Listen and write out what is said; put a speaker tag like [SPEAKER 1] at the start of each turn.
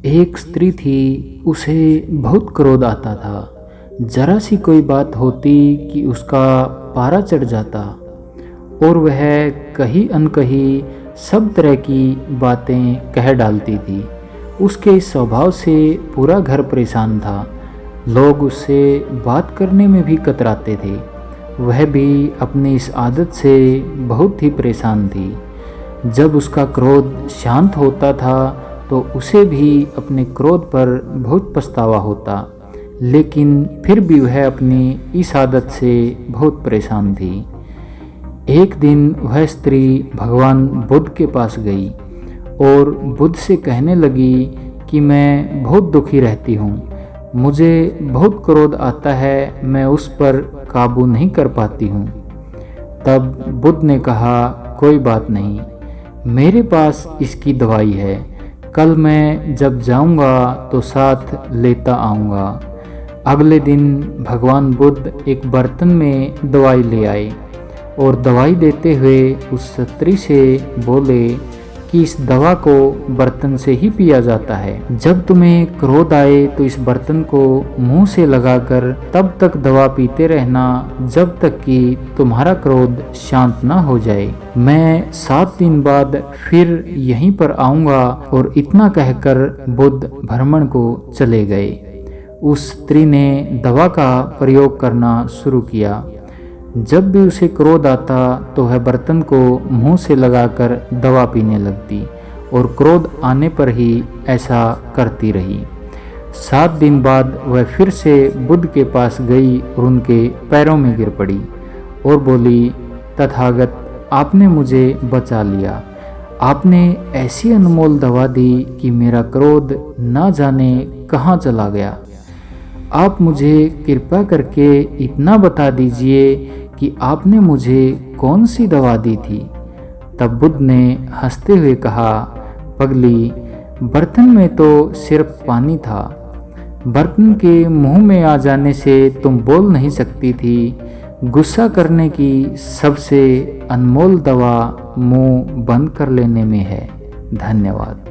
[SPEAKER 1] एक स्त्री थी, उसे बहुत क्रोध आता था। जरा सी कोई बात होती कि उसका पारा चढ़ जाता और वह कहीं अनकहीं सब तरह की बातें कह डालती थी। उसके इस स्वभाव से पूरा घर परेशान था। लोग उससे बात करने में भी कतराते थे। वह भी अपनी इस आदत से बहुत ही परेशान थी। जब उसका क्रोध शांत होता था तो उसे भी अपने क्रोध पर बहुत पछतावा होता, लेकिन फिर भी वह अपनी इस आदत से बहुत परेशान थी। एक दिन वह स्त्री भगवान बुद्ध के पास गई और बुद्ध से कहने लगी कि मैं बहुत दुखी रहती हूँ, मुझे बहुत क्रोध आता है, मैं उस पर काबू नहीं कर पाती हूँ। तब बुद्ध ने कहा, कोई बात नहीं, मेरे पास इसकी दवाई है, कल मैं जब जाऊंगा तो साथ लेता आऊँगा। अगले दिन भगवान बुद्ध एक बर्तन में दवाई ले आए और दवाई देते हुए उस स्त्री से बोले कि इस दवा को बर्तन से ही पिया जाता है। जब तुम्हें क्रोध आए तो इस बर्तन को मुंह से लगाकर तब तक दवा पीते रहना जब तक कि तुम्हारा क्रोध शांत ना हो जाए। मैं 7 दिन बाद फिर यहीं पर आऊँगा। और इतना कहकर बुद्ध भ्रमण को चले गए। उस स्त्री ने दवा का प्रयोग करना शुरू किया। जब भी उसे क्रोध आता तो वह बर्तन को मुंह से लगाकर दवा पीने लगती और क्रोध आने पर ही ऐसा करती रही। 7 दिन बाद वह फिर से बुद्ध के पास गई और उनके पैरों में गिर पड़ी और बोली, तथागत, आपने मुझे बचा लिया। आपने ऐसी अनमोल दवा दी कि मेरा क्रोध न जाने कहाँ चला गया। आप मुझे कृपा करके इतना बता दीजिए कि आपने मुझे कौन सी दवा दी थी। तब बुद्ध ने हंसते हुए कहा, पगली, बर्तन में तो सिर्फ पानी था। बर्तन के मुंह में आ जाने से तुम बोल नहीं सकती थी। गुस्सा करने की सबसे अनमोल दवा मुंह बंद कर लेने में है। धन्यवाद।